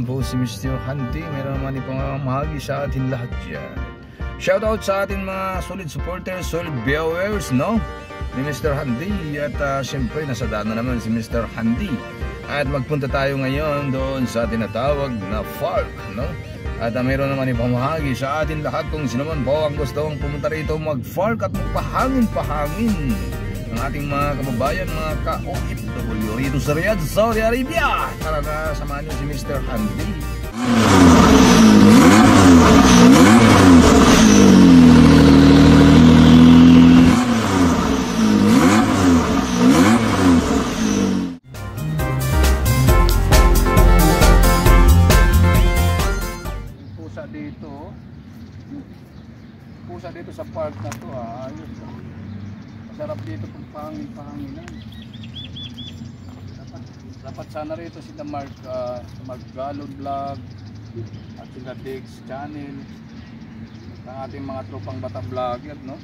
po si Mr. Handy. Meron naman ipamahagi sa atin lahat dyan. Shoutout sa atin mga solid supporters, solid viewers, no? Ni Mr. Handy. At siyempre nasa daan na naman si Mr. Handy. At magpunta tayo ngayon doon sa tinatawag na FARC, no? At mayroon naman ipamahagi sa atin lahat kung sino man po ang gustong pumunta rito mag-FARC at magpahangin-pahangin ang ating mga kababayan, mga ka-OFW rito sa Riyadh, Saudi Arabia. Tara na, samahan niyo si Mr. Handy. Pusa dito sa park na to, ayos. Masarap dito pag pahangin-pahanginan. Dapat sana rito sila mag-Galon Vlog at sila Diggs Channel, ang ating mga tropang bata vlogger, no?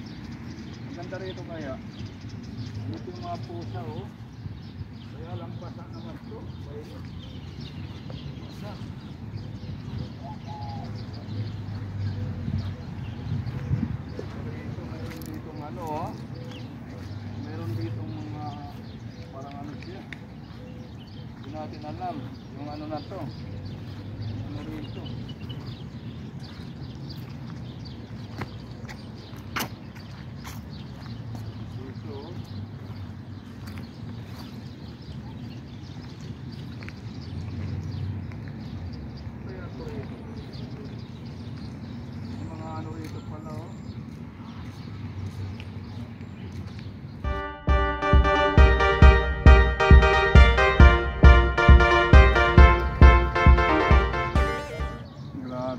Maganda rito kaya. Dito yung mga pusa, oh. Kaya lang basa naman to. Basa. Meron dito mga parang ano siya, hindi natin alam yung ano na to, ano rito. Kaya to rito yung mga ano rito pala, oh.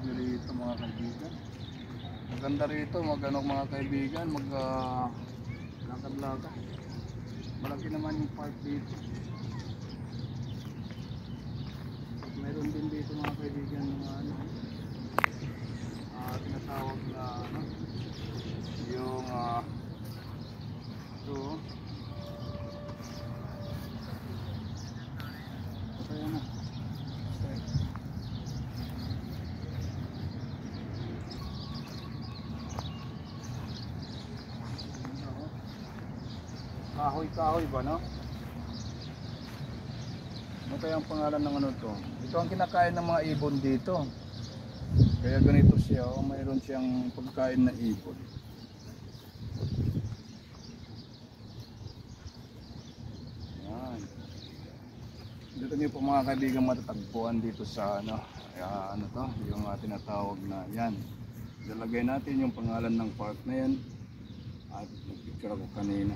Rito mga kaibigan, maganda rito mag-ano mga kaibigan, lakad-lakad. Malaki naman yung park dito. At meron din dito mga kaibigan mga ano, tinatawag na ano, yung ito. Kaya na kahoy ba, no? Ano kaya ang pangalan ng ano to? Ito ang kinakain ng mga ibon dito. Kaya ganito siya, oh, mayroon siyang pagkain na ibon. Yan. Dito niyo po mga kaibigan matatagpuan dito sa ano, ano to, yung tinatawag na yan. Ilalagay natin yung pangalan ng park na yan. At nagpicture ako kanina.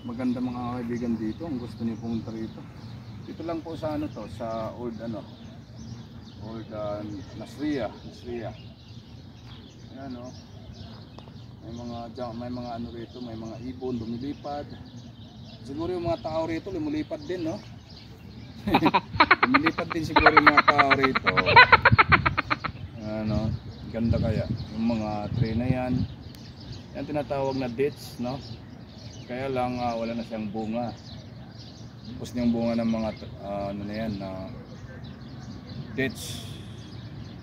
Maganda mga kaibigan dito, ang gusto niyo pumunta rito. Dito lang po sa ano to, sa old Nasriya. Ayan, oh. May mga ano rito, may mga ibon lumilipad. Siguro yung mga tao rito lumilipad din, no? Lumilipad din siguro yung mga tao rito. Ano, ganda kaya yung mga tree na yan. Yan tinatawag na dates, no? Kaya lang wala na siyang bunga. Tapos yung bunga ng mga ano na yan na dates.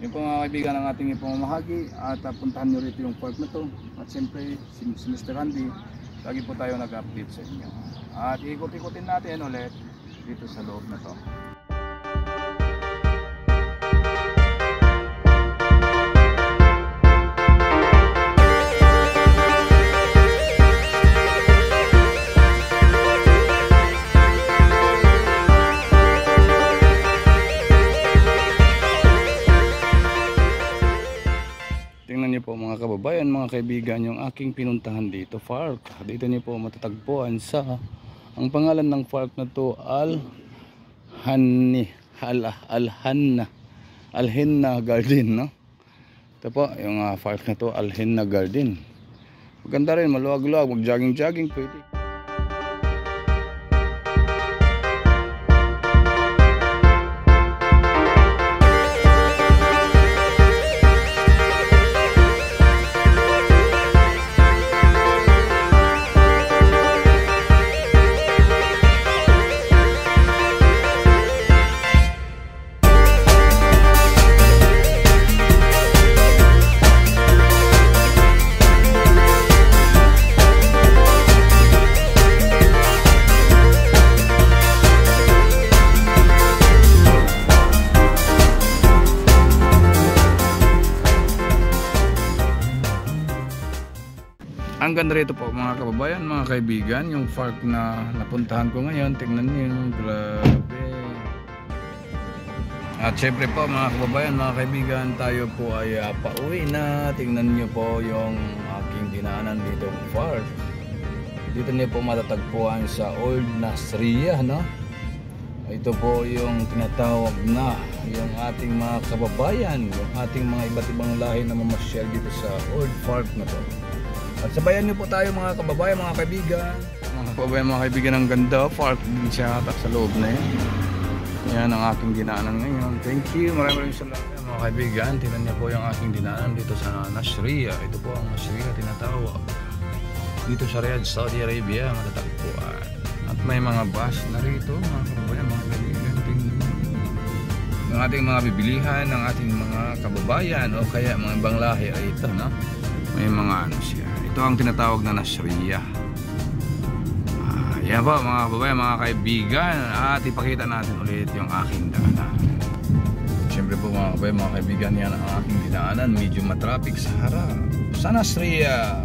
Yung mga kaibigan ng ating ipamamahagi at puntahan nyo rito yung park na to. At siyempre si Mr. Handy, lagi po tayo nag-update sa inyo. At ikot-ikotin natin ulit dito sa loob na to. Tingnan niyo po mga kababayan, mga kaibigan, yung aking pinuntahan dito, FARC. Dito niyo po matatagpuan sa, ang pangalan ng FARC na to, Al-Henna Garden, no? Ito po, yung FARC na to, Al-Henna Garden. Maganda rin, maluwag-luwag, mag-jogging-jogging pwede. Ang ganda rito po mga kababayan, mga kaibigan, yung park na napuntahan ko ngayon. Tingnan niyo, grabe. At syempre po mga kababayan, mga kaibigan, tayo po ay pauwi na. Tingnan niyo po yung aking dinaanan dito park. Dito niyo po matatagpuan sa Old Nasriya, no? Ito po yung tinatawag na yung ating mga kababayan, yung ating mga iba't ibang lahi na mamasyal dito sa Old Park na to. At sabayan niyo po tayo mga kababayan, mga kaibigan. Mga kababayan, mga kaibigan, ang ganda. Park din siya sa loob na yun. Yan ang aking dinaanan ngayon. Thank you, maraming salamat mga kaibigan. Tingnan niyo po yung aking dinaanan dito sa Nasriya. Ito po ang Nasriya tinatawag. Dito sa Riyadh, Saudi Arabia, matatagpuan. At may mga bus na rito, mga kababayan, mga kaibigan. Ang ating mga bibilihan, ng ating mga kababayan o kaya mga ibang lahi ay ito, no? May mga ano siya. Ito ang tinatawag na Nasriya. Yan po mga kababayan, mga kaibigan. At ipakita natin ulit yung aking daanan. Siyempre po mga kababayan, mga kaibigan, yan ang aking dinaanan. Medyo matraffic sa harap. Sa Nasriya.